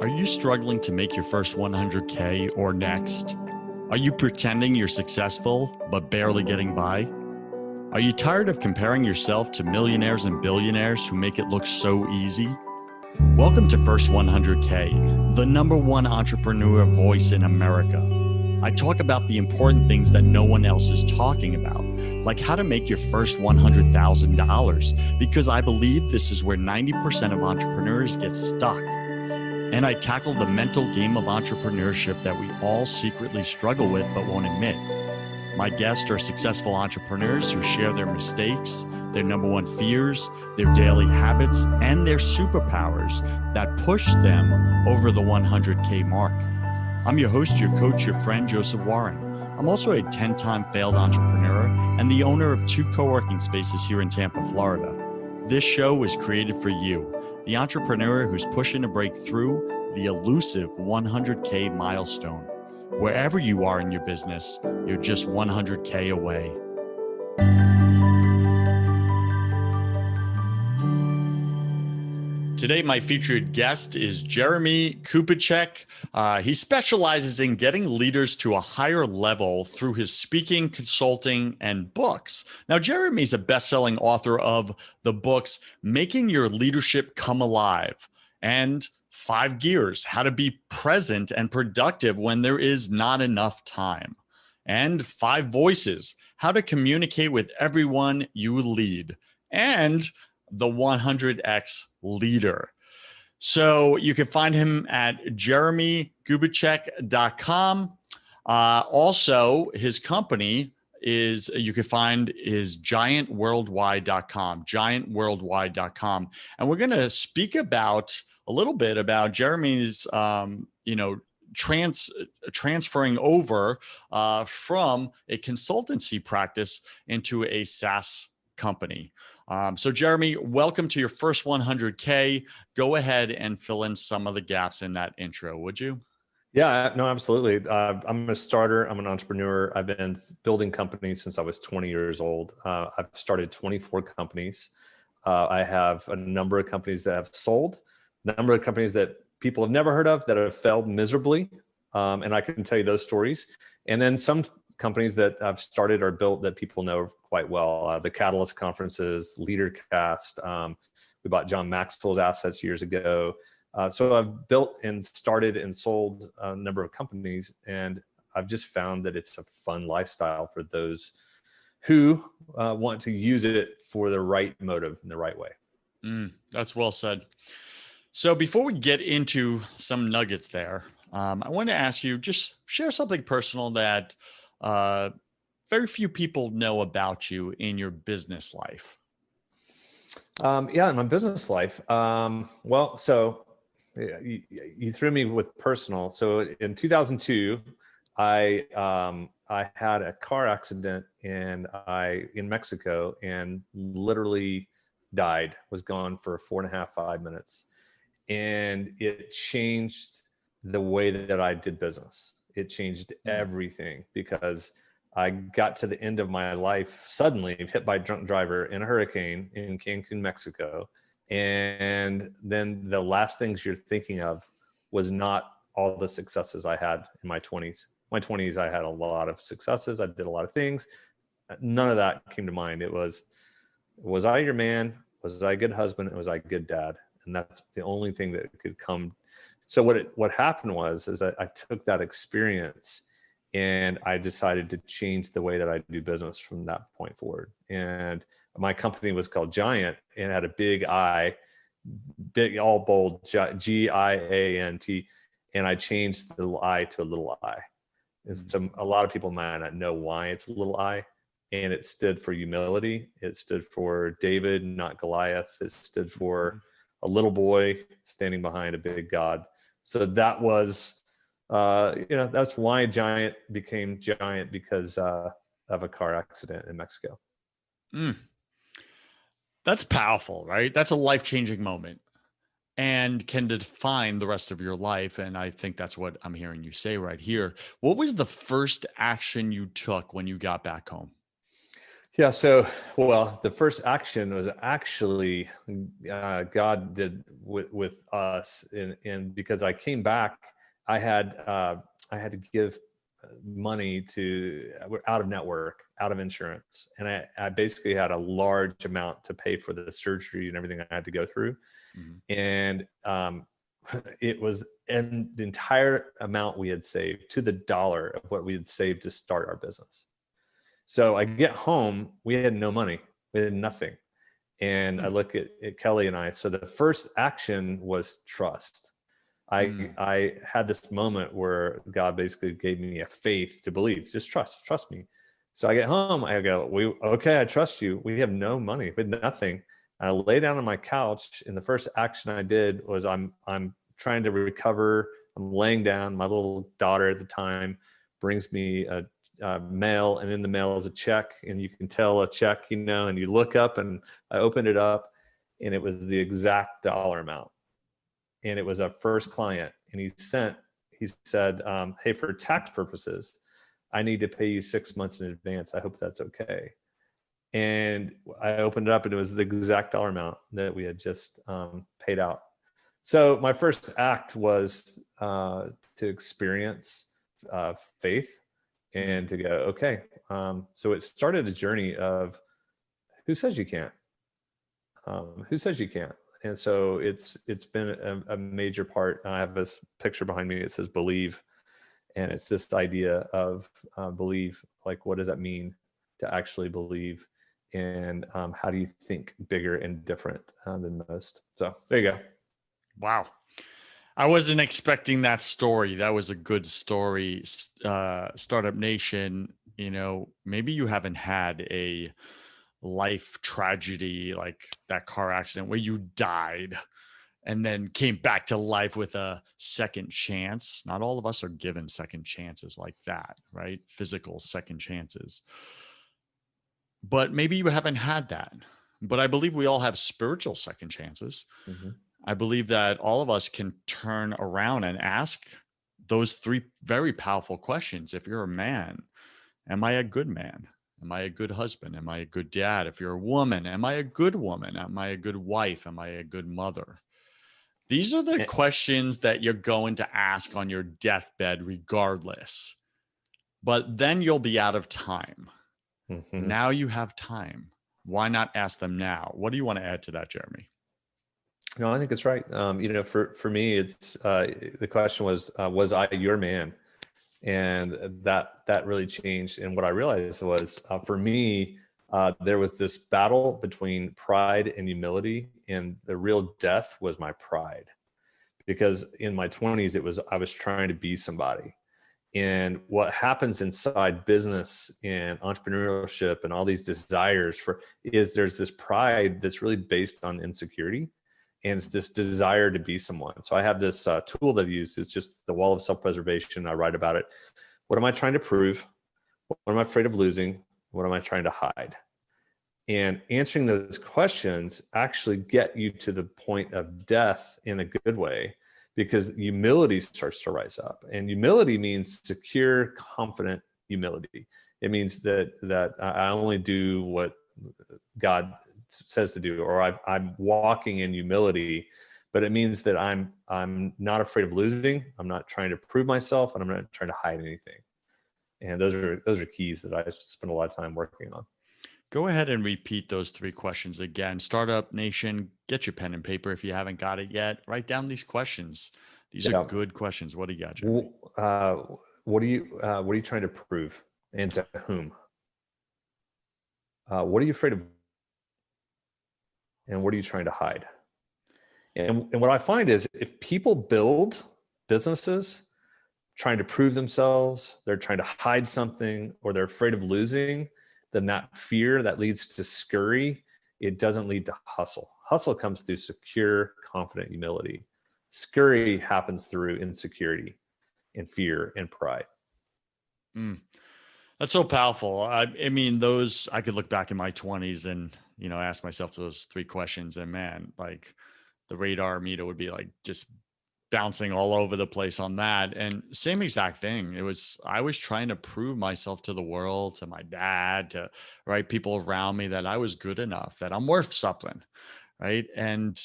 Are you struggling to make your first 100K or next? Are you pretending you're successful but barely getting by? Are you tired of comparing yourself to millionaires and billionaires who make it look so easy? Welcome to First 100K, the #1 entrepreneur voice in America. I talk about the important things that no one else is talking about, like how to make your first $100,000, because I believe this is where 90% of entrepreneurs get stuck. And I tackle the mental game of entrepreneurship that we all secretly struggle with but won't admit. My guests are successful entrepreneurs who share their mistakes, their #1 fears, their daily habits, and their superpowers that push them over the 100K mark. I'm your host, your coach, your friend, Joseph Warren. I'm also a 10-time failed entrepreneur and the owner of 2 co-working spaces here in Tampa, Florida. This show was created for you, the entrepreneur who's pushing to break through the elusive 100K milestone. Wherever you are in your business, you're just 100K away. Today, my featured guest is Jeremie Kubicek. He specializes in getting leaders to a higher level through his speaking, consulting, and books. Now, Jeremie's a best-selling author of the books Making Your Leadership Come Alive and 5 Gears, How to Be Present and Productive When There Is Not Enough Time, and 5 Voices, How to Communicate with Everyone You Lead, and the 100X Leader. So you can find him at jeremiekubicek.com. Also, his company is, you can find is giantworldwide.com, giantworldwide.com. And we're going to speak about a little bit about Jeremie's, transferring over from a consultancy practice into a SaaS company. So Jeremie, welcome to your first 100K. Go ahead and fill in some of the gaps in that intro, would you? Yeah, no, absolutely. I'm a starter. I'm an entrepreneur. I've been building companies since I was 20 years old. I've started 24 companies. I have a number of companies that have sold, a number of companies that people have never heard of that have failed miserably. And I can tell you those stories. And then some companies that I've started or built that people know quite well. The Catalyst conferences, LeaderCast. We bought John Maxwell's assets years ago. So I've built and started and sold a number of companies, and I've just found that it's a fun lifestyle for those who want to use it for the right motive in the right way. That's well said. So before we get into some nuggets there, I want to ask you, just share something personal that very few people know about you in your business life. In my business life. So you threw me with personal. So in 2002, I had a car accident in Mexico and literally died, was gone for 4.5, 5 minutes. And it changed the way that I did business. It changed everything because I got to the end of my life suddenly hit by a drunk driver in a hurricane in Cancun, Mexico. And then the last things you're thinking of was not all the successes I had in my 20s. My 20s, I had a lot of successes. I did a lot of things. None of that came to mind. It was I your man? Was I a good husband? Was I a good dad? And that's the only thing that could come. So what happened was that I took that experience and I decided to change the way that I do business from that point forward. And my company was called Giant and had a big I, big, all bold, Giant. And I changed the little I to a little I. And so a lot of people might not know why it's a little I. And it stood for humility. It stood for David, not Goliath. It stood for a little boy standing behind a big God. So that was, that's why Giant became Giant, because of a car accident in Mexico. That's powerful, right? That's a life-changing moment and can define the rest of your life. And I think that's what I'm hearing you say right here. What was the first action you took when you got back home? Yeah. So, well, the first action was actually God did with us, and because I came back, I had to give money to out of network, out of insurance, and I basically had a large amount to pay for the surgery and everything I had to go through, Mhm. and it was and the entire amount we had saved to the dollar of what we had saved to start our business. So I get home, we had no money, we had nothing. And I Mm. look at Kelly and I. So the first action was trust. Mm. I had this moment where God basically gave me a faith to believe, just trust me. So I get home, I go, okay, I trust you. We have no money, we had nothing. I lay down on my couch, and the first action I did was I'm trying to recover. I'm laying down. My little daughter at the time brings me a mail, and in the mail is a check, and you can tell a check, and you look up, and I opened it up, and it was the exact dollar amount, and it was a first client, and he said, hey, for tax purposes, I need to pay you 6 months in advance. I hope that's okay. And I opened it up, and it was the exact dollar amount that we had just paid out. So my first act was to experience faith, Mm. and to go, okay. So it started a journey of who says you can't? Who says you can't? And so it's been a major part. I have this picture behind me. It says believe, and it's this idea of believe. Like, what does that mean to actually believe? And how do you think bigger and different than most? So there you go. Wow. I wasn't expecting that story. That was a good story. Startup Nation, maybe you haven't had a life tragedy like that car accident where you died and then came back to life with a second chance. Not all of us are given second chances like that, right? Physical second chances. But maybe you haven't had that. But I believe we all have spiritual second chances. Mm-hmm. I believe that all of us can turn around and ask those three very powerful questions. If you're a man, am I a good man? Am I a good husband? Am I a good dad? If you're a woman, am I a good woman? Am I a good wife? Am I a good mother? These are the questions that you're going to ask on your deathbed, regardless. But then you'll be out of time. Mm-hmm. Now you have time. Why not ask them now? What do you want to add to that, Jeremie? No, I think it's right. For me, it's the question was I your man? And that really changed. And what I realized was, for me, there was this battle between pride and humility, and the real death was my pride, because in my 20s I was trying to be somebody. And what happens inside business and entrepreneurship and all these desires is there's this pride that's really based on insecurity, and it's this desire to be someone. So I have this tool that I use. It's just the wall of self-preservation. I write about it. What am I trying to prove? What am I afraid of losing? What am I trying to hide? And answering those questions actually get you to the point of death in a good way, because humility starts to rise up. And humility means secure, confident humility. It means that I only do what God says to do, or I'm walking in humility. But it means that I'm not afraid of losing. I'm not trying to prove myself, and I'm not trying to hide anything. And those are keys that I spend a lot of time working on. Go ahead and repeat those three questions again. Startup Nation, get your pen and paper if you haven't got it yet. Write down these questions. These are good questions. What do you got, Jeremie? What are you trying to prove, and to whom? What are you afraid of, and what are you trying to hide? And what I find is, if people build businesses trying to prove themselves, they're trying to hide something, or they're afraid of losing, then that fear that leads to scurry, it doesn't lead to hustle. Hustle comes through secure, confident humility. Scurry happens through insecurity and fear and pride. Mm, that's so powerful. I mean, those, I could look back in my 20s and, ask myself those three questions, and man, like the radar meter would be like just bouncing all over the place on that. And same exact thing. I was trying to prove myself to the world, to my dad, to right people around me that I was good enough, that I'm worth something. Right. And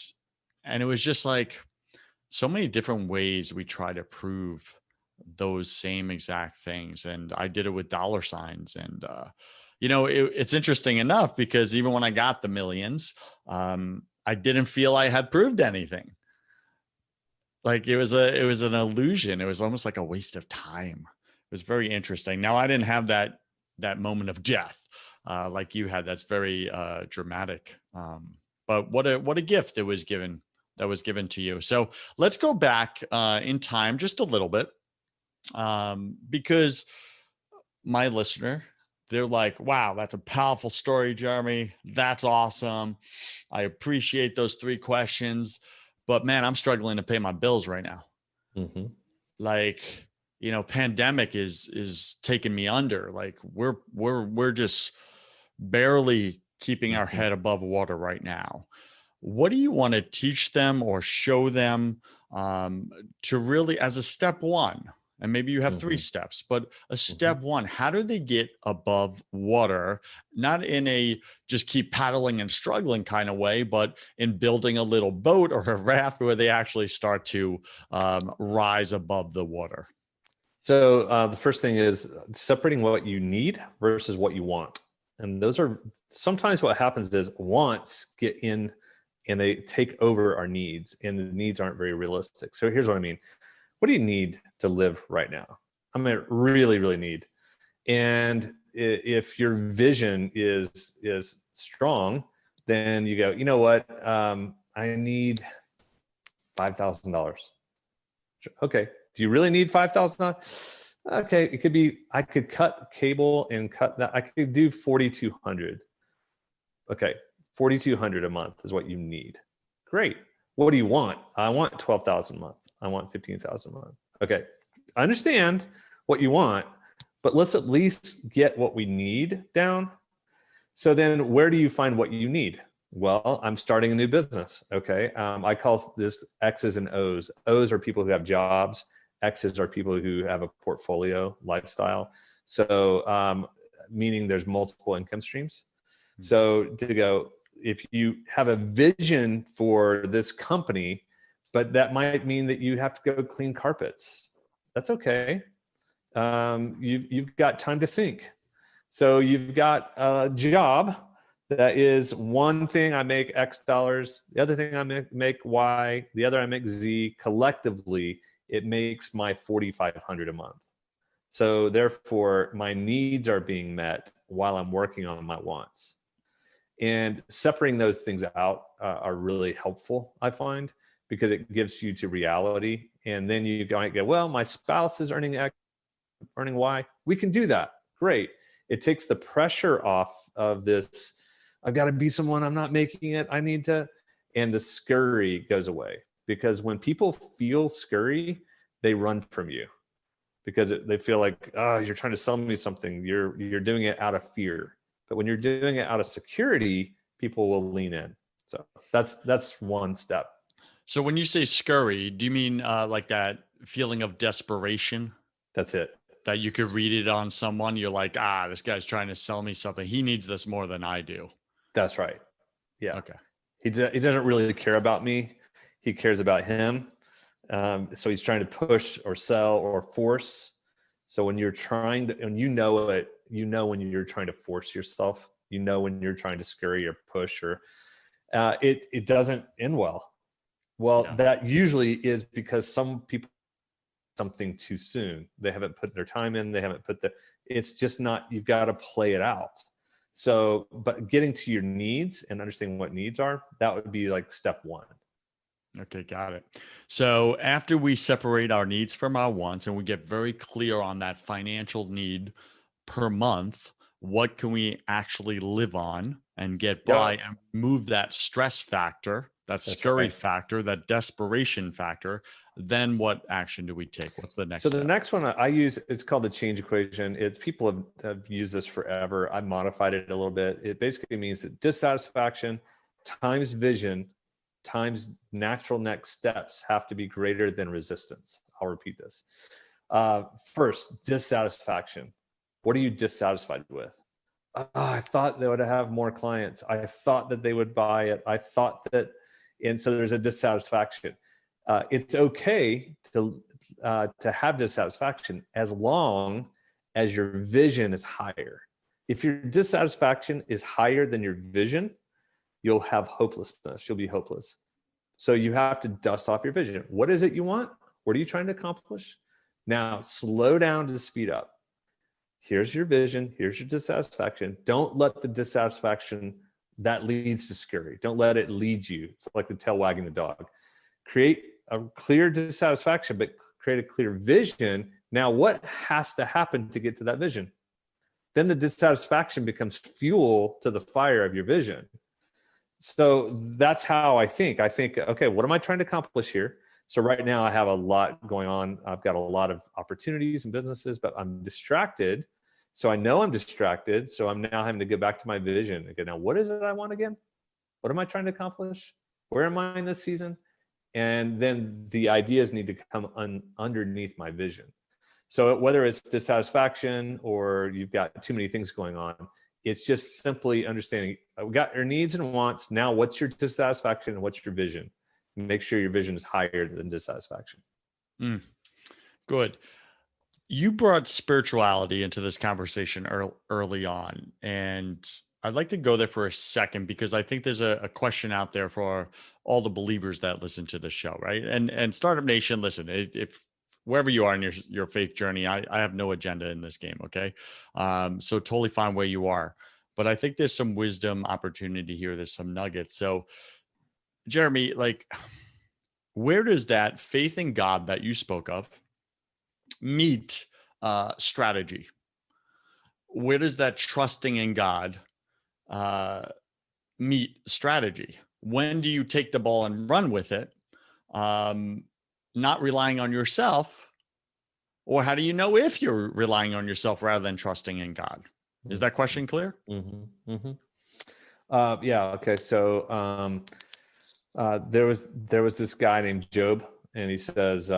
it was just like so many different ways we try to prove those same exact things. And I did it with dollar signs. And, it's interesting enough because even when I got the millions, I didn't feel I had proved anything. Like it was an illusion. It was almost like a waste of time. It was very interesting. Now I didn't have that moment of death like you had. That's very dramatic. But what a gift it was given that was given to you. So let's go back in time just a little bit because my listener, they're like, wow, that's a powerful story, Jeremie. That's awesome. I appreciate those 3 questions. But man, I'm struggling to pay my bills right now. Mm-hmm. Like, pandemic is taking me under. Like we're just barely keeping our head above water right now. What do you want to teach them or show them to really, as a step one? And maybe you have 3 steps, but a step one, how do they get above water? Not in a just keep paddling and struggling kind of way, but in building a little boat or a raft where they actually start to rise above the water. So the first thing is separating what you need versus what you want. And those are sometimes what happens is wants get in and they take over our needs, and the needs aren't very realistic. So here's what I mean. What do you need to live right now? I mean, really, really need. And if your vision is strong, then you go, you know what? I need $5,000. Okay. Do you really need $5,000? Okay. It could be, I could cut cable and cut that. I could do 4,200. Okay. 4,200 a month is what you need. Great. What do you want? I want 12,000 a month. I want 15,000 a month. Okay. I understand what you want, but let's at least get what we need down. So then where do you find what you need? Well, I'm starting a new business. Okay. I call this X's and O's. O's are people who have jobs. X's are people who have a portfolio lifestyle. So, meaning there's multiple income streams. So to go, if you have a vision for this company, but that might mean that you have to go clean carpets. That's okay. You've got time to think. So you've got a job that is one thing I make X dollars, the other thing I make Y, the other I make Z. Collectively, it makes my 4,500 a month. So therefore, my needs are being met while I'm working on my wants. And separating those things out are really helpful, I find, because it gives you to reality. And then you might go, well, my spouse is earning X, earning Y. We can do that. Great. It takes the pressure off of this. I've got to be someone, I'm not making it. I need to. And the scurry goes away, because when people feel scurry, they run from you because they feel like, oh, you're trying to sell me something. You're doing it out of fear. But when you're doing it out of security, people will lean in. So that's one step. So when you say scurry, do you mean like that feeling of desperation? That's it. That you could read it on someone. You're like, this guy's trying to sell me something. He needs this more than I do. That's right. Yeah. Okay. He doesn't really care about me. He cares about him. So he's trying to push or sell or force. So when you're trying to, and you know it, when you're trying to force yourself, when you're trying to scurry or push, or it doesn't end well. Well, yeah. That usually is because some people something too soon. They haven't put their time in. They haven't put it's just not, you've got to play it out. So, but getting to your needs and understanding what needs are, that would be like step one. Okay, got it. So after we separate our needs from our wants and we get very clear on that financial need per month, what can we actually live on and get by and move that stress factor, that scurry factor, that desperation factor? Then what action do we take? What's the next step? The next one I use, it's called the change equation. People have used this forever. I modified it a little bit. It basically means that dissatisfaction times vision times natural next steps have to be greater than resistance. I'll repeat this. First, dissatisfaction. What are you dissatisfied with? Oh, I thought they would have more clients. I thought that they would buy it. I thought that, and so there's a dissatisfaction. It's okay to have dissatisfaction as long as your vision is higher. If your dissatisfaction is higher than your vision, you'll have hopelessness. You'll be hopeless. So you have to dust off your vision. What is it you want? What are you trying to accomplish? Now, slow down to speed up. Here's your vision. Here's your dissatisfaction. Don't let the dissatisfaction that leads to scurry. Don't let it lead you. It's like the tail wagging the dog. Create a clear dissatisfaction, but create a clear vision. Now, what has to happen to get to that vision? Then the dissatisfaction becomes fuel to the fire of your vision. So that's how I think. I think, okay, what am I trying to accomplish here? So right now I have a lot going on. I've got a lot of opportunities and businesses, but I'm distracted. So I know I'm distracted. So I'm now having to get back to my vision. Okay, now what is it I want again? What am I trying to accomplish? Where am I in this season? And then the ideas need to come underneath my vision. So whether it's dissatisfaction or you've got too many things going on, it's just simply understanding, we got your needs and wants. Now, what's your dissatisfaction and what's your vision? Make sure your vision is higher than dissatisfaction. Good. You brought spirituality into this conversation early on, and I'd like to go there for a second because I think there's a question out there for all the believers that listen to this show, right? And Startup Nation, listen, if wherever you are in your faith journey, I have no agenda in this game, okay? So totally fine where you are. But I think there's some wisdom opportunity here. There's some nuggets. So Jeremie, like, where does that faith in God that you spoke of meet strategy? Where does that trusting in God meet strategy? When do you take the ball and run with it? Not relying on yourself, or how do you know if you're relying on yourself rather than trusting in God? Is that question clear? Mm-hmm. Mm-hmm. Yeah. Okay. So there was this guy named Job, and he says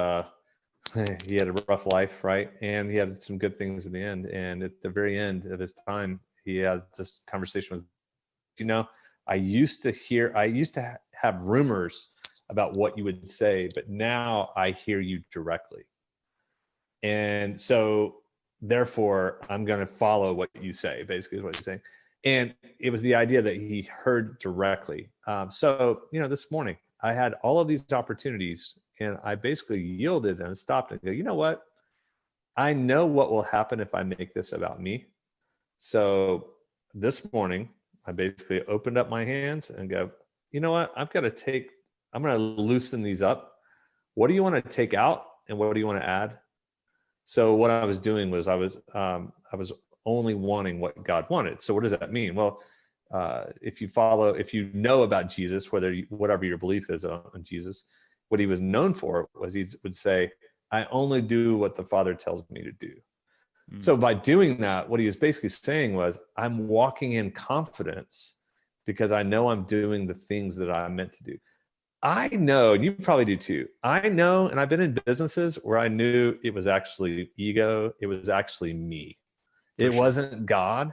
he had a rough life, right? And he had some good things in the end. And at the very end of his time, he has this conversation with, I used to have rumors about what you would say, but now I hear you directly. And so therefore I'm going to follow what you say, basically is what he's saying. And it was the idea that he heard directly. So this morning I had all of these opportunities and I basically yielded and stopped and go, you know what? I know what will happen if I make this about me. So this morning I basically opened up my hands and go, you know what? I'm going to loosen these up. What do you want to take out and what do you want to add? So what I was doing was I was only wanting what God wanted. So what does that mean? Well, if you know about Jesus, whatever your belief is on Jesus, what he was known for was he would say, I only do what the Father tells me to do. So by doing that, what he was basically saying was, I'm walking in confidence because I know I'm doing the things that I'm meant to do. I know, and you probably do too. I know, and I've been in businesses where I knew it was actually ego. It was actually me. It wasn't God.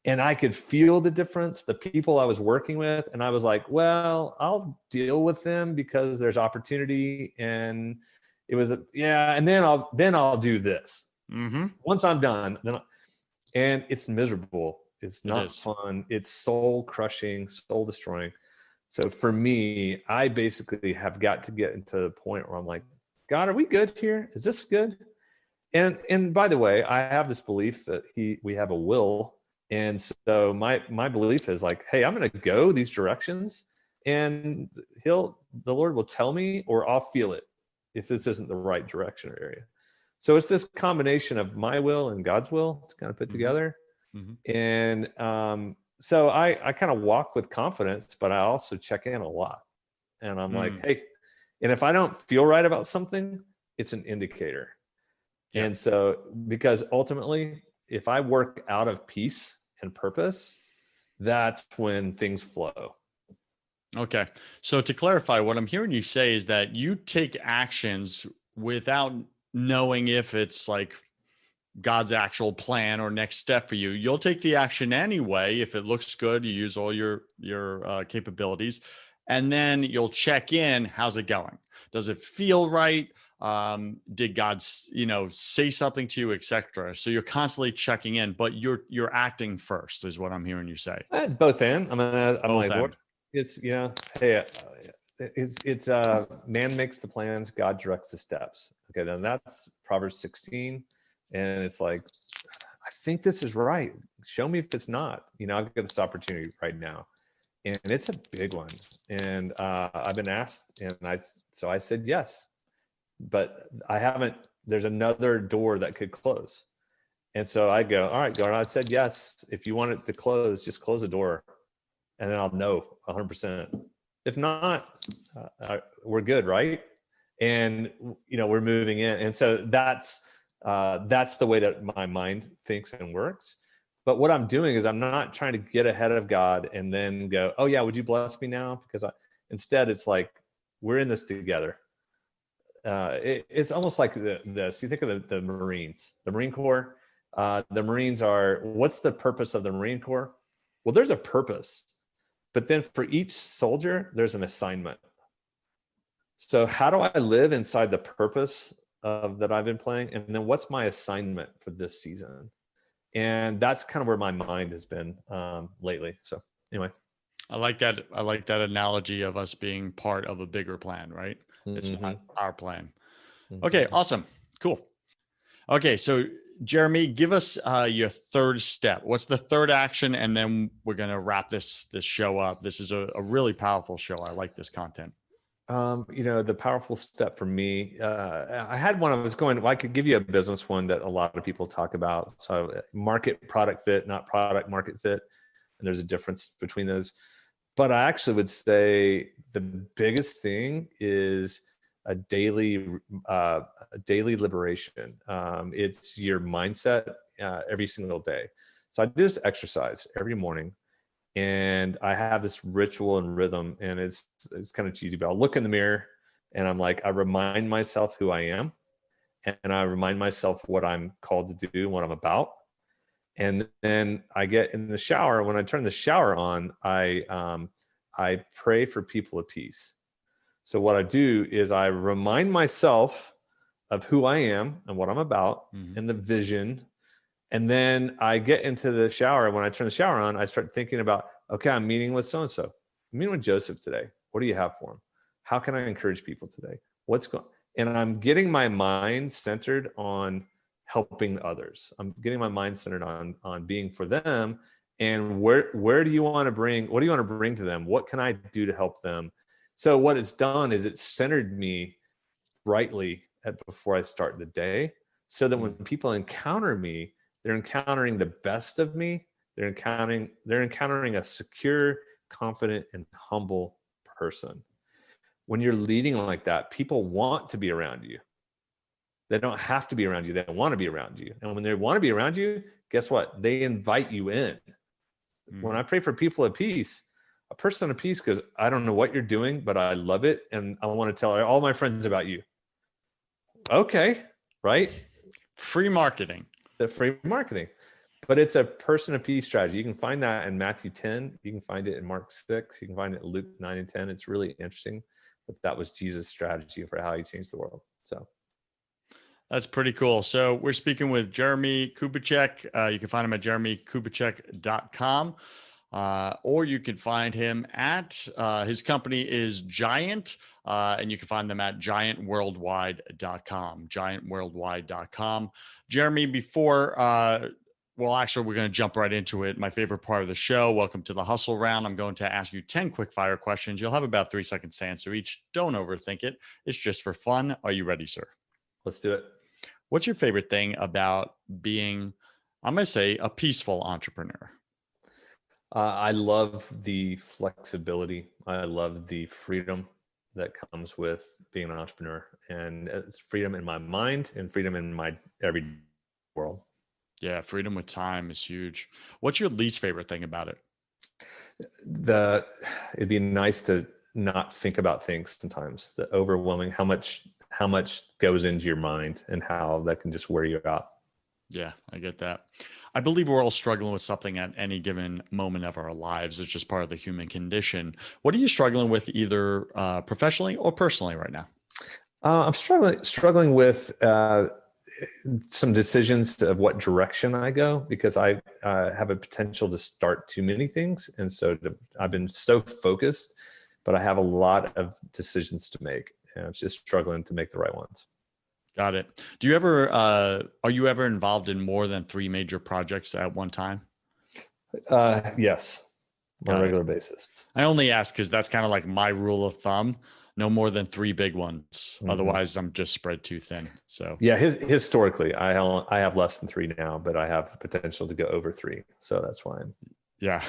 And I could feel the difference, the people I was working with. And I was like, well, I'll deal with them because there's opportunity. And it was, and then I'll do this. Mm-hmm. Once I'm done, and it's miserable. It's not fun. It's soul crushing, soul destroying. So for me, I basically have got to get into the point where I'm like, God, are we good here? Is this good? And by the way, I have this belief that we have a will. And so my belief is like, hey, I'm going to go these directions and the Lord will tell me, or I'll feel it if this isn't the right direction or area. So it's this combination of my will and God's will to kind of put together. Mm-hmm. And so I kind of walk with confidence, but I also check in a lot. And I'm like, hey, and if I don't feel right about something, it's an indicator. Yeah. And so, because ultimately, if I work out of peace and purpose, that's when things flow. Okay. So to clarify, what I'm hearing you say is that you take actions without knowing if it's like God's actual plan or next step for you. You'll take the action anyway. If it looks good, you use all your capabilities, and then you'll check in. How's it going? Does it feel right? Did God, say something to you, etc. So you're constantly checking in, but you're acting first, is what I'm hearing you say. Both and I'm Both like, Lord, end. it's hey, it's man makes the plans, God directs the steps. Okay, then that's Proverbs 16, and it's like, I think this is right. Show me if it's not. I've got this opportunity right now, and it's a big one. And I've been asked, and I said yes, but I haven't. There's another door that could close, and so I go, all right, God, I said yes. If you want it to close, just close the door, and then I'll know 100%. If not, we're good, right? And we're moving in, and so that's the way that my mind thinks and works. But what I'm doing is I'm not trying to get ahead of God and then go, oh yeah, would you bless me now? Because instead it's like, we're in this together. It's almost like this. You think of the Marines, the Marine Corps. The Marines what's the purpose of the Marine Corps? Well, there's a purpose, but then for each soldier, there's an assignment. So how do I live inside the purpose that I've been playing? And then what's my assignment for this season? And that's kind of where my mind has been lately. So anyway. I like that. I like that analogy of us being part of a bigger plan, right? It's not our plan. Okay, awesome. Cool. Okay, so Jeremie, give us your third step. What's the third action? And then we're going to wrap this show up. This is a really powerful show. I like this content. The powerful step for me, I had one. I could give you a business one that a lot of people talk about. So market product fit, not product market fit. And there's a difference between those. But I actually would say the biggest thing is a daily liberation. It's your mindset every single day. So I do this exercise every morning, and I have this ritual and rhythm, and it's kind of cheesy, but I'll look in the mirror and I'm like, I remind myself who I am, and I remind myself what I'm called to do, what I'm about. And then I get in the shower. When I turn the shower on, I pray for people of peace. So what I do is I remind myself of who I am and what I'm about and the vision. And then I get into the shower. When I turn the shower on, I start thinking about, okay, I'm meeting with so-and-so. I'm meeting with Joseph today. What do you have for him? How can I encourage people today? What's going on? And I'm getting my mind centered on helping others. I'm getting my mind centered on being for them. And where do you want to bring? What do you want to bring to them? What can I do to help them? So what it's done is it's centered me rightly before I start the day, so that when people encounter me, they're encountering the best of me. They're encountering a secure, confident, and humble person. When you're leading like that, people want to be around you. They don't have to be around you. They want to be around you. And when they want to be around you, guess what? They invite you in. When I pray for people of peace, a person of peace goes, I don't know what you're doing, but I love it. And I want to tell all my friends about you. Okay, right? Free marketing. The free marketing. But it's a person of peace strategy. You can find that in Matthew 10. You can find it in Mark 6. You can find it in Luke 9 and 10. It's really interesting. But that was Jesus' strategy for how he changed the world. So that's pretty cool. So we're speaking with Jeremie Kubicek. You can find him at jeremiekubicek.com. Or you can find him at his company is Giant, and you can find them at giantworldwide.com. Giantworldwide.com. Jeremie, before actually, we're going to jump right into it. My favorite part of the show. Welcome to the hustle round. I'm going to ask you 10 quick fire questions. You'll have about 3 seconds to answer each. Don't overthink it. It's just for fun. Are you ready, sir? Let's do it. What's your favorite thing about being, I'm going to say, a peaceful entrepreneur? I love the flexibility. I love the freedom that comes with being an entrepreneur, and it's freedom in my mind and freedom in my everyday world. Yeah, freedom with time is huge. What's your least favorite thing about it? It'd be nice to not think about things sometimes. The overwhelming, how much goes into your mind and how that can just wear you out. Yeah, I get that. I believe we're all struggling with something at any given moment of our lives. It's just part of the human condition. What are you struggling with, either professionally or personally right now? I'm struggling with some decisions of what direction I go, because I have a potential to start too many things, and so I've been so focused, but I have a lot of decisions to make, and I'm just struggling to make the right ones. Got it. Do you ever, are you ever involved in more than 3 major projects at one time? Yes, on a regular basis. I only ask because that's kind of like my rule of thumb. No more than 3 big ones. Mm-hmm. Otherwise, I'm just spread too thin. So yeah, historically, I have less than 3 now, but I have potential to go over 3. So that's why yeah,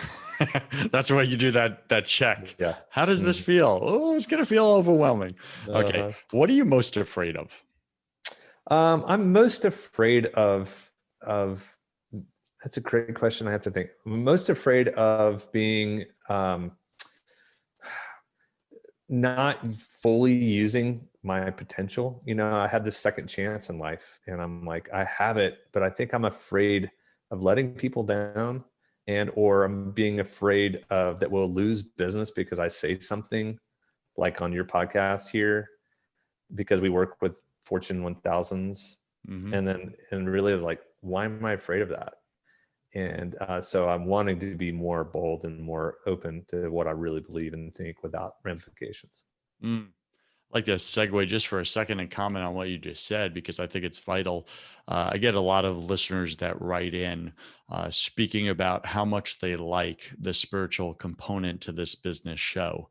that's why you do that check. Yeah. How does this feel? Oh, it's going to feel overwhelming. Okay. What are you most afraid of? I'm most afraid of, that's a great question. I have to think. I'm most afraid of being, not fully using my potential. I had this second chance in life, and I'm like, I have it, but I think I'm afraid of letting people down, or I'm being afraid of that we'll lose business because I say something like on your podcast here, because we work with Fortune 1000s. Mm-hmm. And really like, why am I afraid of that? And so I'm wanting to be more bold and more open to what I really believe and think without ramifications. I'd like to segue just for a second and comment on what you just said, because I think it's vital. I get a lot of listeners that write in speaking about how much they like the spiritual component to this business show,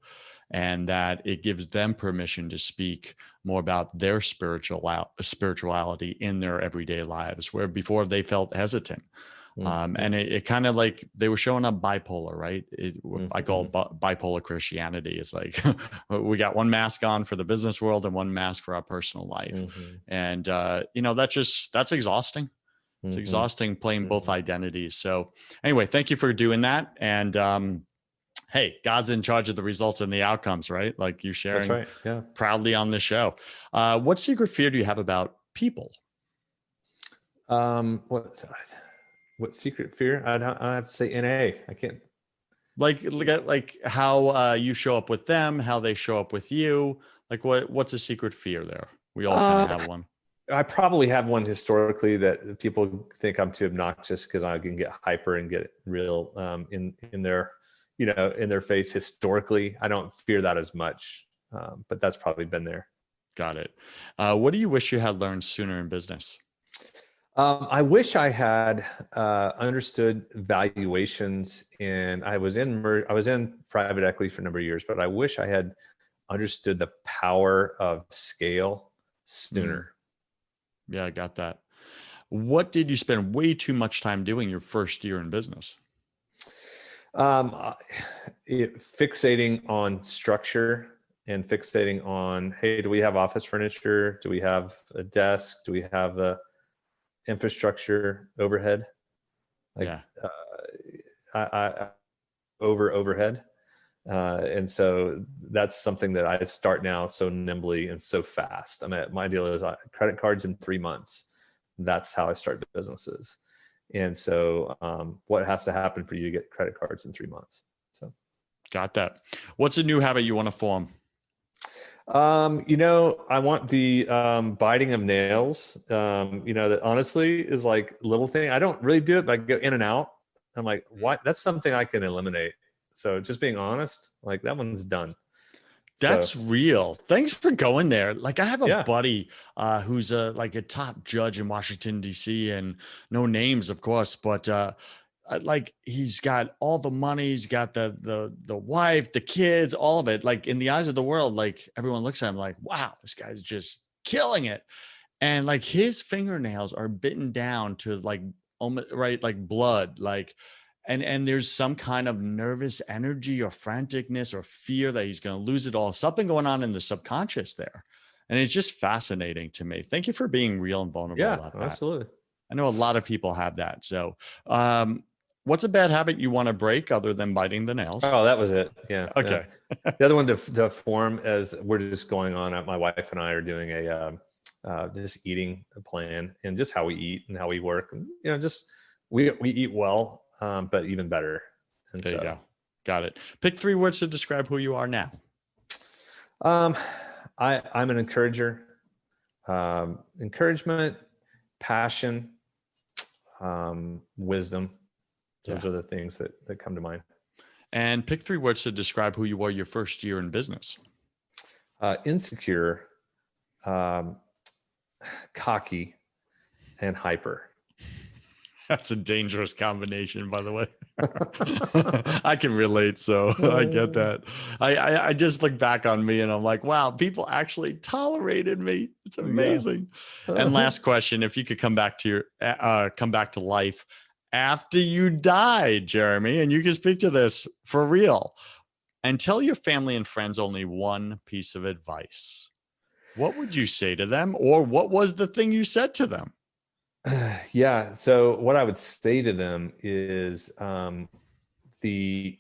and that it gives them permission to speak more about their spirituality in their everyday lives, where before they felt hesitant. And it kind of like they were showing up bipolar, right? I call it bipolar Christianity. It's like we got one mask on for the business world and one mask for our personal life. Mm-hmm. And, that's exhausting. It's exhausting playing both identities. So anyway, thank you for doing that. And hey, God's in charge of the results and the outcomes, right? Like you sharing That's right. Yeah. proudly on this show. What secret fear do you have about people? What secret fear? I have to say NA. I can't. Like how you show up with them, how they show up with you. Like what's a secret fear there? We all kind of have one. I probably have one historically, that people think I'm too obnoxious because I can get hyper and get real in their, in their face. Historically, I don't fear that as much, but that's probably been there. Got it. What do you wish you had learned sooner in business? I wish I had understood valuations, and I was in private equity for a number of years, but I wish I had understood the power of scale sooner. Yeah, I got that. What did you spend way too much time doing your first year in business? Fixating on structure and fixating on, hey, do we have office furniture? Do we have a desk? Do we have the infrastructure overhead? I overhead. And so that's something that I start now so nimbly and so fast. I mean, my deal is credit cards in 3 months. That's how I start businesses. And so what has to happen for you to get credit cards in 3 months? So got that. What's a new habit you want to form? I want the biting of nails. That honestly is like a little thing. I don't really do it, but I go in and out. I'm like, what? That's something I can eliminate. So just being honest, like that one's done. That's real. Thanks for going there. Like I have a buddy who's a top judge in Washington, D.C., and no names, of course, but like he's got all the money, he's got the wife, the kids, all of it. Like in the eyes of the world, like everyone looks at him like, wow, this guy's just killing it. And like his fingernails are bitten down to like blood, like. And there's some kind of nervous energy or franticness or fear that he's going to lose it all. Something going on in the subconscious there. And it's just fascinating to me. Thank you for being real and vulnerable about that. Absolutely. I know a lot of people have that. So What's a bad habit you want to break other than biting the nails? Oh, that was it. Yeah. Okay. Yeah. The other one to form, as we're just going on, my wife and I are doing a just eating plan, and just how we eat and how we work. And, just we eat well, but even better. And there you go. Got it. Pick 3 words to describe who you are now. I'm an encourager. Encouragement, passion, wisdom. Those are the things that come to mind. And pick 3 words to describe who you were your first year in business. Insecure, cocky, and hyper. That's a dangerous combination, by the way. I can relate, so I get that. I just look back on me and I'm like, wow, people actually tolerated me. It's amazing. Yeah. And last question, if you could come back to life after you die, Jeremie, and you can speak to this for real, and tell your family and friends only one piece of advice, what would you say to them, or what was the thing you said to them? Yeah. So what I would say to them is the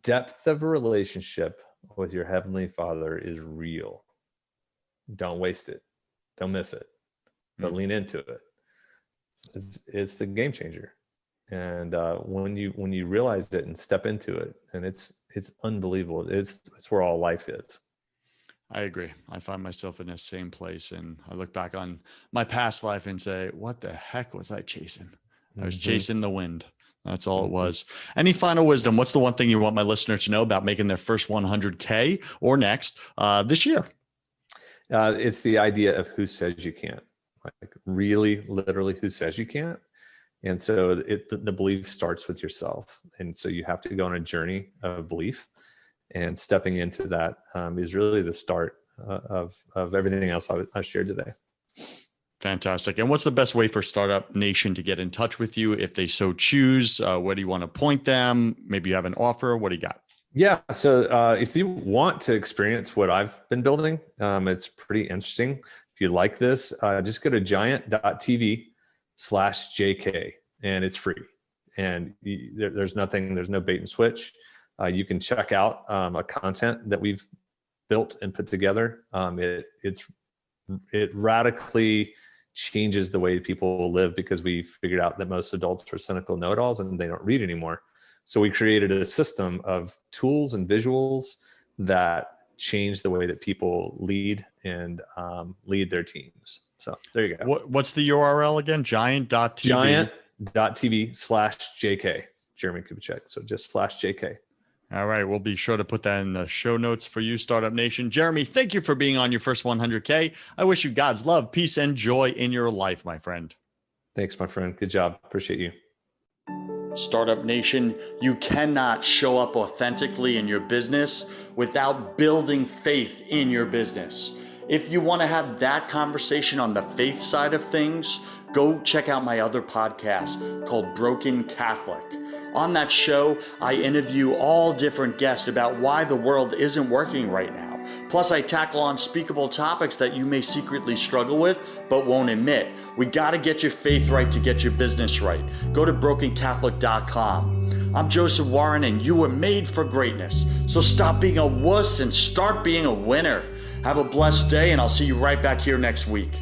depth of a relationship with your Heavenly Father is real. Don't waste it. Don't miss it, but lean into it. It's the game changer. And when you realize it and step into it, and it's unbelievable. It's where all life is. I agree. I find myself in the same place, and I look back on my past life and say, what the heck was I chasing? I was chasing the wind. That's all it was. Any final wisdom? What's the one thing you want my listeners to know about making their first 100K or next this year? It's the idea of who says you can't. Like really, literally, who says you can't? And so the belief starts with yourself. And so you have to go on a journey of belief. And stepping into that is really the start of everything else I shared today. Fantastic. And what's the best way for Startup Nation to get in touch with you if they so choose? Where do you want to point them? Maybe you have an offer. What do you got? Yeah. So if you want to experience what I've been building, it's pretty interesting. If you like this, just go to giant.tv/JK, and it's free. And there's no bait and switch. You can check out a content that we've built and put together. It radically changes the way people live, because we figured out that most adults are cynical know-it-alls and they don't read anymore. So we created a system of tools and visuals that change the way that people lead and lead their teams. So there you go. What's the URL again? Giant.tv. Giant.tv/JK. Jeremie Kubicek. So just /JK. All right. We'll be sure to put that in the show notes for you, Startup Nation. Jeremie, thank you for being on your first 100K. I wish you God's love, peace, and joy in your life, my friend. Thanks, my friend. Good job. Appreciate you. Startup Nation, you cannot show up authentically in your business without building faith in your business. If you want to have that conversation on the faith side of things, go check out my other podcast called Broken Catholic. On that show, I interview all different guests about why the world isn't working right now. Plus, I tackle unspeakable topics that you may secretly struggle with, but won't admit. We got to get your faith right to get your business right. Go to brokencatholic.com. I'm Joseph Warren, and you were made for greatness. So stop being a wuss and start being a winner. Have a blessed day, and I'll see you right back here next week.